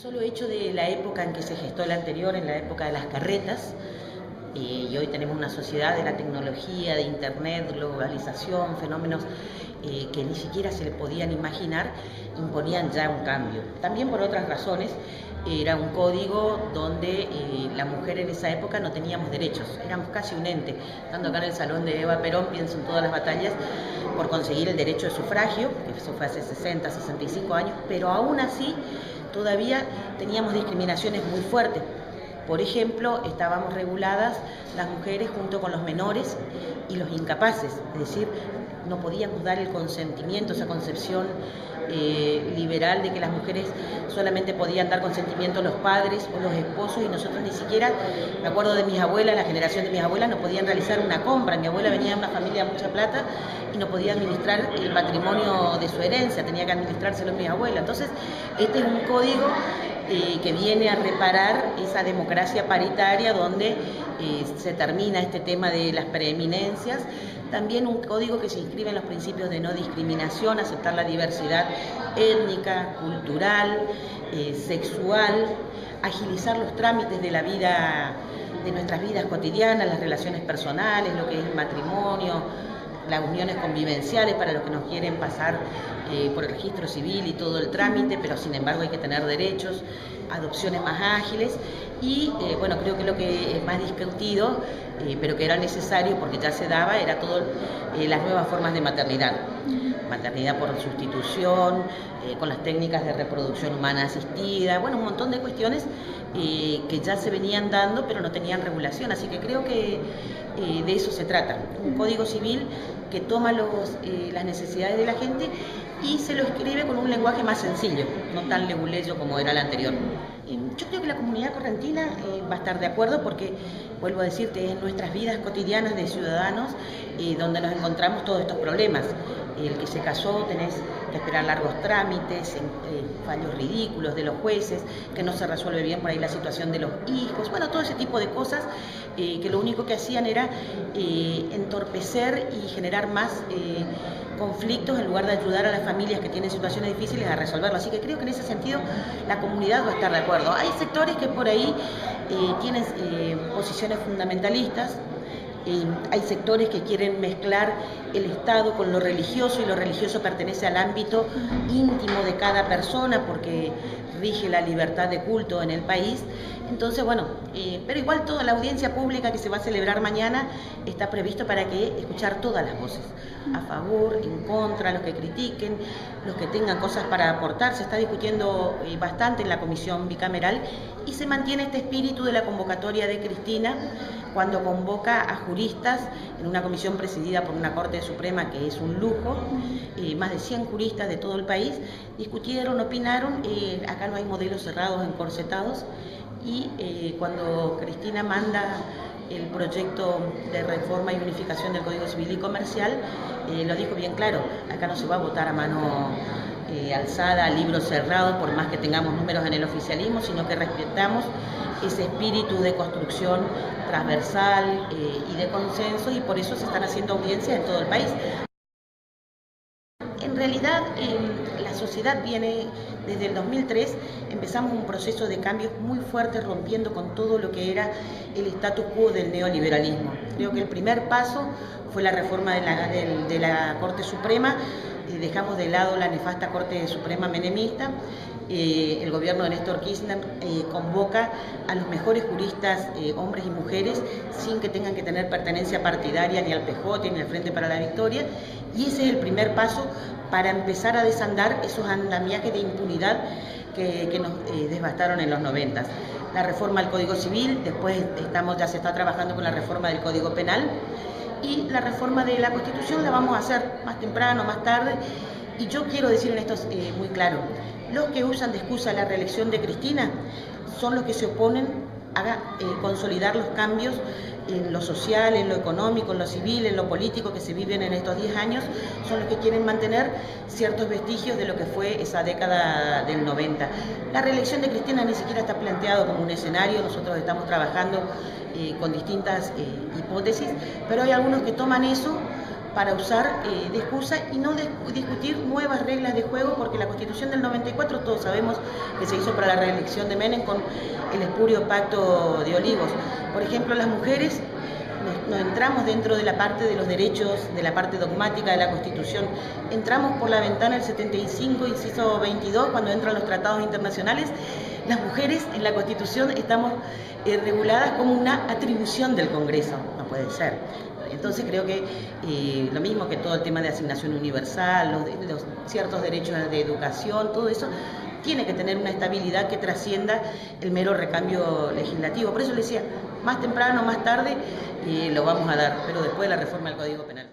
solo hecho de la época en que se gestó la anterior, en la época de las carretas, y hoy tenemos una sociedad de la tecnología, de internet, globalización, fenómenos que ni siquiera se le podían imaginar, imponían ya un cambio. También por otras razones, era un código donde la mujer en esa época no teníamos derechos, éramos casi un ente. Estando acá en el salón de Eva Perón, pienso en todas las batallas por conseguir el derecho de sufragio, que eso fue hace 60, 65 años, pero aún así todavía teníamos discriminaciones muy fuertes. Por ejemplo, estábamos reguladas las mujeres junto con los menores y los incapaces, es decir, no podíamos dar el consentimiento, esa concepción liberal de que las mujeres solamente podían dar consentimiento los padres o los esposos, y nosotros ni siquiera, me acuerdo de mis abuelas, la generación de mis abuelas, no podían realizar una compra. Mi abuela venía de una familia de mucha plata y no podía administrar el patrimonio de su herencia, tenía que administrárselo mi abuela. Entonces, este es un código que viene a reparar esa democracia paritaria donde se termina este tema de las preeminencias. También un código que se inscribe en los principios de no discriminación, aceptar la diversidad étnica, cultural, sexual, agilizar los trámites de la vida, de nuestras vidas cotidianas, las relaciones personales, lo que es el matrimonio, las uniones convivenciales para los que nos quieren pasar por el registro civil y todo el trámite, pero sin embargo hay que tener derechos, adopciones más ágiles y bueno, creo que lo que es más discutido, pero que era necesario porque ya se daba, era todas las nuevas formas de maternidad. Maternidad por sustitución, con las técnicas de reproducción humana asistida, bueno, un montón de cuestiones que ya se venían dando pero no tenían regulación, así que creo que de eso se trata, un código civil que toma las necesidades de la gente y se lo escribe con un lenguaje más sencillo, no tan leguleyo como era el anterior. Yo creo que la comunidad correntina va a estar de acuerdo porque, vuelvo a decirte, es nuestras vidas cotidianas de ciudadanos donde nos encontramos todos estos problemas. El que se casó, tenés que esperar largos trámites, fallos ridículos de los jueces, que no se resuelve bien por ahí la situación de los hijos, bueno, todo ese tipo de cosas que lo único que hacían era entorpecer y generar más conflictos en lugar de ayudar a las familias que tienen situaciones difíciles a resolverlo. Así que creo que en ese sentido la comunidad va a estar de acuerdo. Hay sectores que por ahí tienen posiciones fundamentalistas. Hay sectores que quieren mezclar el Estado con lo religioso y lo religioso pertenece al ámbito íntimo de cada persona porque rige la libertad de culto en el país. Entonces, bueno, pero igual toda la audiencia pública que se va a celebrar mañana está previsto para que escuchar todas las voces, a favor, en contra, los que critiquen, los que tengan cosas para aportar. Se está discutiendo bastante en la comisión bicameral y se mantiene este espíritu de la convocatoria de Cristina cuando convoca a juristas en una comisión presidida por una Corte Suprema que es un lujo, más de 100 juristas de todo el país discutieron, opinaron, acá no hay modelos cerrados, encorsetados, y cuando Cristina manda el proyecto de reforma y unificación del Código Civil y Comercial, lo dijo bien claro, acá no se va a votar a mano alzada, a libro cerrado, por más que tengamos números en el oficialismo, sino que respetamos ese espíritu de construcción transversal y de consenso, y por eso se están haciendo audiencias en todo el país. En realidad, la sociedad viene, desde el 2003, empezamos un proceso de cambios muy fuerte, rompiendo con todo lo que era el status quo del neoliberalismo. Creo que el primer paso fue la reforma de la Corte Suprema. Dejamos de lado la nefasta Corte Suprema menemista. El gobierno de Néstor Kirchner convoca a los mejores juristas, hombres y mujeres, sin que tengan que tener pertenencia partidaria ni al PJ ni al Frente para la Victoria, y ese es el primer paso para empezar a desandar esos andamiajes de impunidad que nos devastaron en los 90. La reforma del Código Civil, después ya se está trabajando con la reforma del Código Penal, y la reforma de la Constitución la vamos a hacer más temprano, más tarde, y yo quiero decir en esto muy claro, los que usan de excusa la reelección de Cristina son los que se oponen a consolidar los cambios en lo social, en lo económico, en lo civil, en lo político que se viven en estos 10 años, son los que quieren mantener ciertos vestigios de lo que fue esa década del 90. La reelección de Cristina ni siquiera está planteado como un escenario, nosotros estamos trabajando con distintas hipótesis, pero hay algunos que toman eso para usar de excusa y no discutir nuevas reglas de juego, porque la Constitución del 94 todos sabemos que se hizo para la reelección de Menem con el espurio Pacto de Olivos. Por ejemplo, las mujeres no entramos dentro de la parte de los derechos, de la parte dogmática de la Constitución, entramos por la ventana del 75, inciso 22, cuando entran los tratados internacionales. Las mujeres en la Constitución estamos reguladas como una atribución del Congreso, no puede ser. Entonces creo que lo mismo que todo el tema de asignación universal, los ciertos derechos de educación, todo eso tiene que tener una estabilidad que trascienda el mero recambio legislativo. Por eso le decía, más temprano, más tarde, lo vamos a dar, pero después de la reforma del Código Penal.